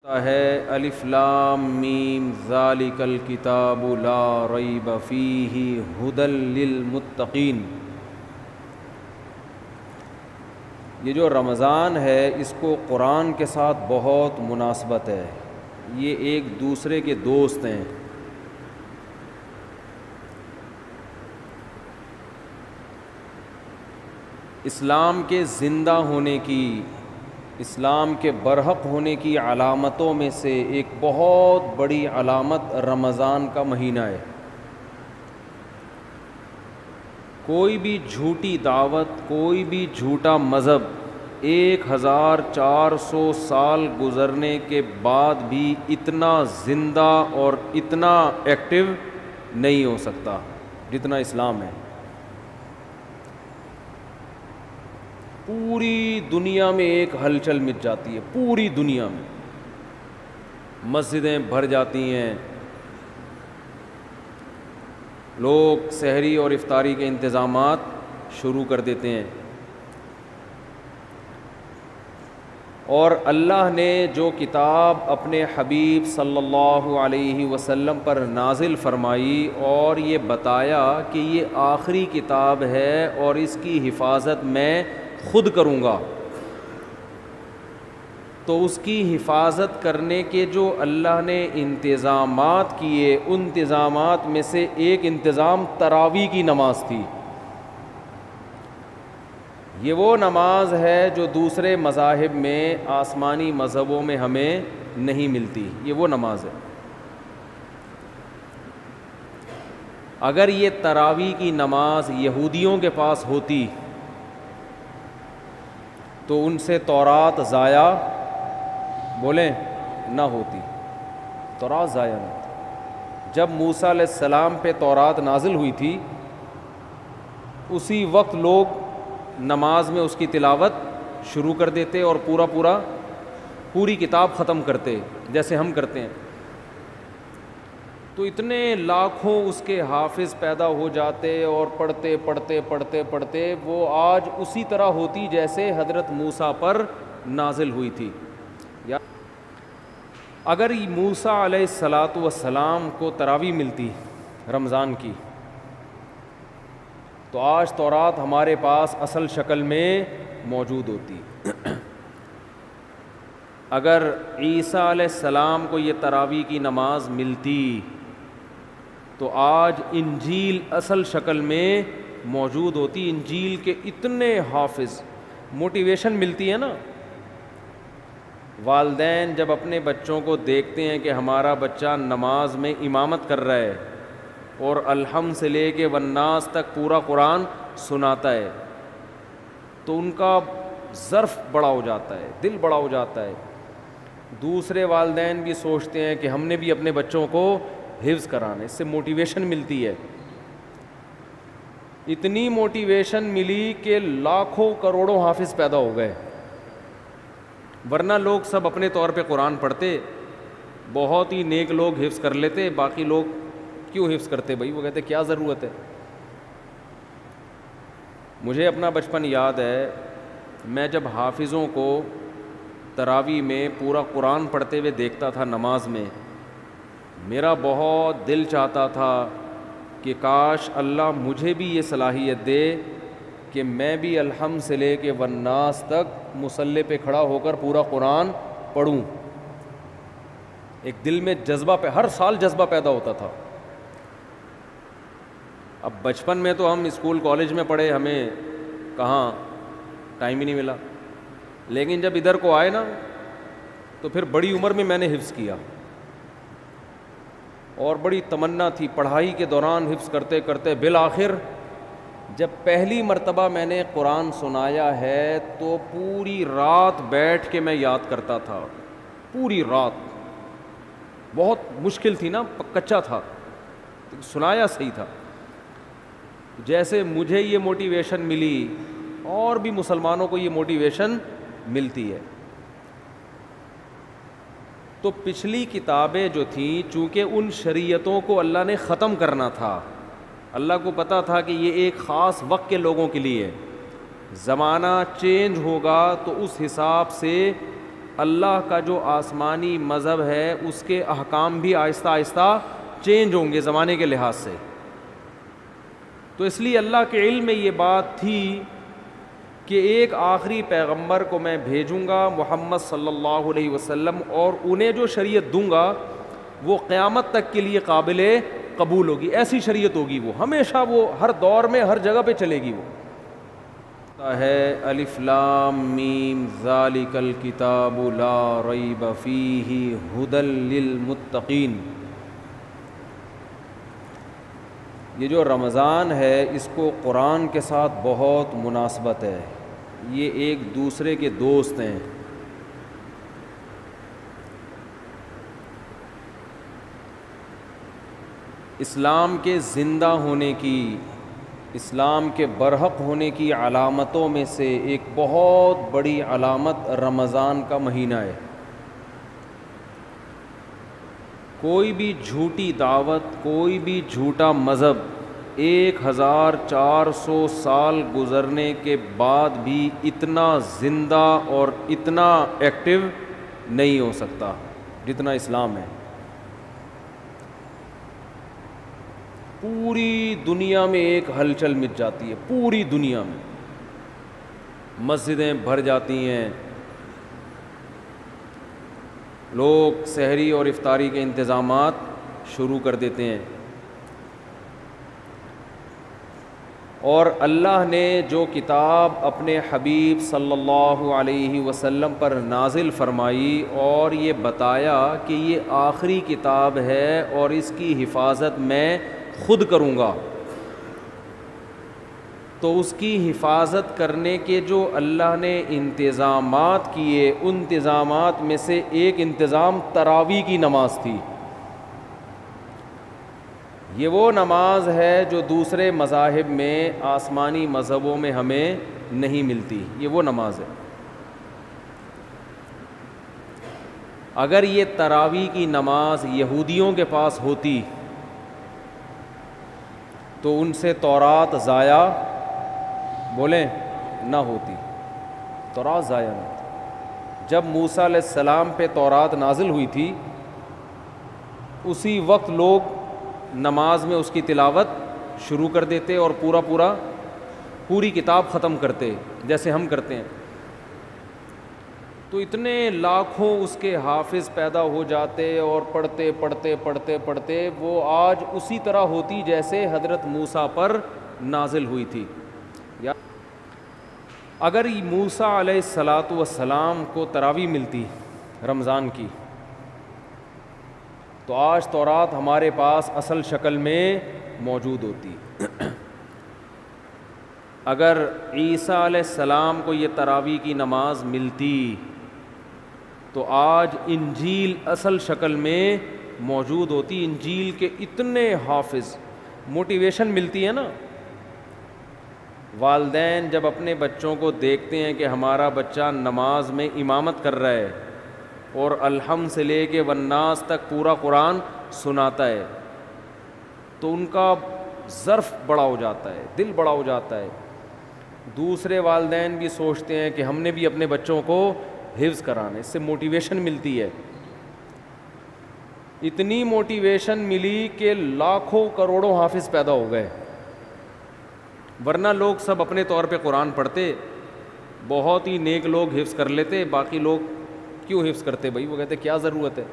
ہے الف لام میم ذالک الکتاب لا ریب فیہ ھدی للمتقین۔ یہ جو رمضان ہے اس کو قرآن کے ساتھ بہت مناسبت ہے، یہ ایک دوسرے کے دوست ہیں۔ اسلام کے زندہ ہونے کی، اسلام کے برحق ہونے کی علامتوں میں سے ایک بہت بڑی علامت رمضان کا مہینہ ہے۔ کوئی بھی جھوٹی دعوت، کوئی بھی جھوٹا مذہب 1400 سال گزرنے کے بعد بھی اتنا زندہ اور اتنا ایکٹیو نہیں ہو سکتا جتنا اسلام ہے۔ پوری دنیا میں ایک ہلچل مچ جاتی ہے، پوری دنیا میں مسجدیں بھر جاتی ہیں، لوگ سحری اور افطاری کے انتظامات شروع کر دیتے ہیں، اور اللہ نے جو کتاب اپنے حبیب صلی اللہ علیہ وسلم پر نازل فرمائی اور یہ بتایا کہ یہ آخری کتاب ہے اور اس کی حفاظت میں خود کروں گا، تو اس کی حفاظت کرنے کے جو اللہ نے انتظامات کیے، ان انتظامات میں سے ایک انتظام تراویح کی نماز تھی۔ یہ وہ نماز ہے جو دوسرے مذاہب میں، آسمانی مذہبوں میں ہمیں نہیں ملتی، یہ وہ نماز ہے۔ اگر یہ تراویح کی نماز یہودیوں کے پاس ہوتی تو ان سے تورات ضائع بولیں نہ ہوتی، تورات ضائع نہ ہوتی۔ جب موسیٰ علیہ السلام پہ تورات نازل ہوئی تھی، اسی وقت لوگ نماز میں اس کی تلاوت شروع کر دیتے اور پوری کتاب ختم کرتے جیسے ہم کرتے ہیں، تو اتنے لاکھوں اس کے حافظ پیدا ہو جاتے اور پڑھتے پڑھتے پڑھتے پڑھتے وہ آج اسی طرح ہوتی جیسے حضرت موسیٰ پر نازل ہوئی تھی۔ اگر موسیٰ علیہ السلام کو تراویح ملتی رمضان کی تو آج تورات ہمارے پاس اصل شکل میں موجود ہوتی۔ اگر عیسیٰ علیہ السلام کو یہ تراویح کی نماز ملتی تو آج انجیل اصل شکل میں موجود ہوتی۔ انجیل کے اتنے حافظ، موٹیویشن ملتی ہے نا۔ والدین جب اپنے بچوں کو دیکھتے ہیں کہ ہمارا بچہ نماز میں امامت کر رہا ہے اور الحمد سے لے کے والناس تک پورا قرآن سناتا ہے، تو ان کا ظرف بڑا ہو جاتا ہے، دل بڑا ہو جاتا ہے۔ دوسرے والدین بھی سوچتے ہیں کہ ہم نے بھی اپنے بچوں کو حفظ کرانا، اس سے موٹیویشن ملتی ہے۔ اتنی موٹیویشن ملی کہ لاکھوں کروڑوں حافظ پیدا ہو گئے، ورنہ لوگ سب اپنے طور پہ قرآن پڑھتے، بہت ہی نیک لوگ حفظ کر لیتے، باقی لوگ کیوں حفظ کرتے بھائی؟ وہ کہتے کیا ضرورت ہے۔ مجھے اپنا بچپن یاد ہے، میں جب حافظوں کو تراویح میں پورا قرآن پڑھتے ہوئے دیکھتا تھا نماز میں، میرا بہت دل چاہتا تھا کہ کاش اللہ مجھے بھی یہ صلاحیت دے کہ میں بھی الحمد سے لے کے والناس تک مصلی پہ کھڑا ہو کر پورا قرآن پڑھوں۔ ایک دل میں جذبہ ہر سال جذبہ پیدا ہوتا تھا۔ اب بچپن میں تو ہم اسکول کالج میں پڑھے، ہمیں کہاں ٹائم ہی نہیں ملا، لیکن جب ادھر کو آئے نا تو پھر بڑی عمر میں نے حفظ کیا، اور بڑی تمنا تھی پڑھائی کے دوران حفظ کرتے کرتے بالآخر جب پہلی مرتبہ میں نے قرآن سنایا ہے تو پوری رات بیٹھ کے میں یاد کرتا تھا، پوری رات۔ بہت مشکل تھی نا، کچا تھا، سنایا صحیح تھا۔ جیسے مجھے یہ موٹیویشن ملی اور بھی مسلمانوں کو یہ موٹیویشن ملتی ہے۔ تو پچھلی کتابیں جو تھیں، چونکہ ان شریعتوں کو اللہ نے ختم کرنا تھا، اللہ کو پتہ تھا کہ یہ ایک خاص وقت کے لوگوں کے لیے، زمانہ چینج ہوگا تو اس حساب سے اللہ کا جو آسمانی مذہب ہے اس کے احکام بھی آہستہ آہستہ چینج ہوں گے زمانے کے لحاظ سے. تو اس لیے اللہ کے علم میں یہ بات تھی کہ ایک آخری پیغمبر کو میں بھیجوں گا محمد صلی اللہ علیہ وسلم, اور انہیں جو شریعت دوں گا وہ قیامت تک کے لیے قابل قبول ہوگی. ایسی شریعت ہوگی, وہ ہمیشہ, وہ ہر دور میں ہر جگہ پہ چلے گی. وہ ہے الف لام میم ذالک الکتاب لا ریب فیہ ھدی للمتقین. یہ جو رمضان ہے اس کو قرآن کے ساتھ بہت مناسبت ہے, یہ ایک دوسرے کے دوست ہیں. اسلام کے زندہ ہونے کی, اسلام کے برحق ہونے کی علامتوں میں سے ایک بہت بڑی علامت رمضان کا مہینہ ہے. کوئی بھی جھوٹی دعوت, کوئی بھی جھوٹا مذہب 1400 سال گزرنے کے بعد بھی اتنا زندہ اور اتنا ایکٹیو نہیں ہو سکتا جتنا اسلام ہے. پوری دنیا میں ایک ہلچل مچ جاتی ہے, پوری دنیا میں مسجدیں بھر جاتی ہیں, لوگ سحری اور افطاری کے انتظامات شروع کر دیتے ہیں. اور اللہ نے جو کتاب اپنے حبیب صلی اللہ علیہ وسلم پر نازل فرمائی اور یہ بتایا کہ یہ آخری کتاب ہے اور اس کی حفاظت میں خود کروں گا, تو اس کی حفاظت کرنے کے جو اللہ نے انتظامات کیے, ان انتظامات میں سے ایک انتظام تراویح کی نماز تھی. یہ وہ نماز ہے جو دوسرے مذاہب میں, آسمانی مذہبوں میں ہمیں نہیں ملتی. یہ وہ نماز ہے. اگر یہ تراویح کی نماز یہودیوں کے پاس ہوتی تو ان سے تورات ضائع بولیں نہ ہوتی, تورات ضائع نہ ہوتی. جب موسیٰ علیہ السلام پہ تورات نازل ہوئی تھی اسی وقت لوگ نماز میں اس کی تلاوت شروع کر دیتے اور پوری کتاب ختم کرتے جیسے ہم کرتے ہیں. تو اتنے لاکھوں اس کے حافظ پیدا ہو جاتے اور پڑھتے پڑھتے پڑھتے پڑھتے وہ آج اسی طرح ہوتی جیسے حضرت موسیٰ پر نازل ہوئی تھی. اگر موسیٰ علیہ السلام کو تراویح ملتی رمضان کی تو آج تورات ہمارے پاس اصل شکل میں موجود ہوتی. اگر عیسیٰ علیہ السلام کو یہ تراویح کی نماز ملتی تو آج انجیل اصل شکل میں موجود ہوتی. انجیل کے اتنے حافظ, موٹیویشن ملتی ہے نا. والدین جب اپنے بچوں کو دیکھتے ہیں کہ ہمارا بچہ نماز میں امامت کر رہا ہے اور الحمد سے لے کے والناس تک پورا قرآن سناتا ہے تو ان کا ظرف بڑا ہو جاتا ہے, دل بڑا ہو جاتا ہے. دوسرے والدین بھی سوچتے ہیں کہ ہم نے بھی اپنے بچوں کو حفظ کرانا, اس سے موٹیویشن ملتی ہے. اتنی موٹیویشن ملی کہ لاکھوں کروڑوں حافظ پیدا ہو گئے. ورنہ لوگ سب اپنے طور پہ قرآن پڑھتے, بہت ہی نیک لوگ حفظ کر لیتے, باقی لوگ کیوں حفظ کرتے بھائی, وہ کہتے کیا ضرورت ہے.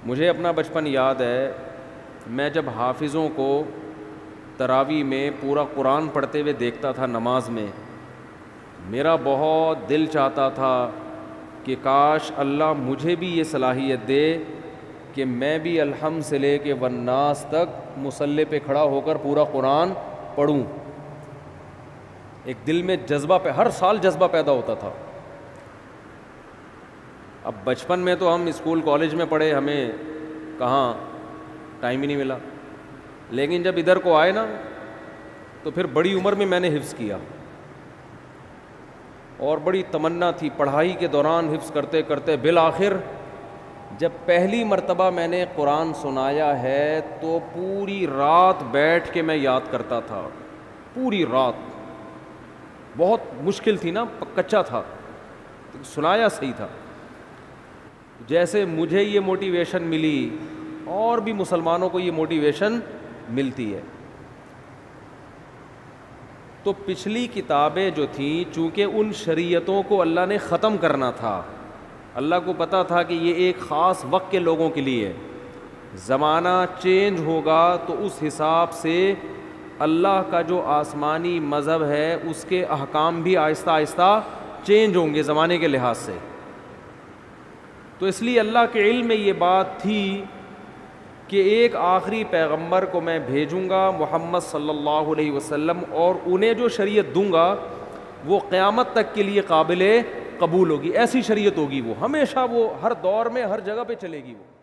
مجھے اپنا بچپن یاد ہے, میں جب حافظوں کو تراویح میں پورا قرآن پڑھتے ہوئے دیکھتا تھا نماز میں, میرا بہت دل چاہتا تھا کہ کاش اللہ مجھے بھی یہ صلاحیت دے کہ میں بھی الحمد سے لے کے والناس تک مصلی پہ کھڑا ہو کر پورا قرآن پڑھوں. ایک دل میں جذبہ ہر سال جذبہ پیدا ہوتا تھا. اب بچپن میں تو ہم اسکول کالج میں پڑھے, ہمیں کہاں ٹائم ہی نہیں ملا, لیکن جب ادھر کو آئے نا تو پھر بڑی عمر میں نے حفظ کیا اور بڑی تمنا تھی. پڑھائی کے دوران حفظ کرتے کرتے بالآخر جب پہلی مرتبہ میں نے قرآن سنایا ہے تو پوری رات بیٹھ کے میں یاد کرتا تھا, پوری رات. بہت مشکل تھی نا, کچا تھا. سنایا صحیح تھا. جیسے مجھے یہ موٹیویشن ملی اور بھی مسلمانوں کو یہ موٹیویشن ملتی ہے. تو پچھلی کتابیں جو تھیں چونکہ ان شریعتوں کو اللہ نے ختم کرنا تھا, اللہ کو پتہ تھا کہ یہ ایک خاص وقت کے لوگوں کے لیے, زمانہ چینج ہوگا تو اس حساب سے اللہ کا جو آسمانی مذہب ہے اس کے احکام بھی آہستہ آہستہ چینج ہوں گے زمانے کے لحاظ سے. تو اس لیے اللہ کے علم میں یہ بات تھی کہ ایک آخری پیغمبر کو میں بھیجوں گا محمد صلی اللہ علیہ وسلم, اور انہیں جو شریعت دوں گا وہ قیامت تک کے لیے قابل قبول ہوگی. ایسی شریعت ہوگی, وہ ہمیشہ, وہ ہر دور میں ہر جگہ پہ چلے گی. وہ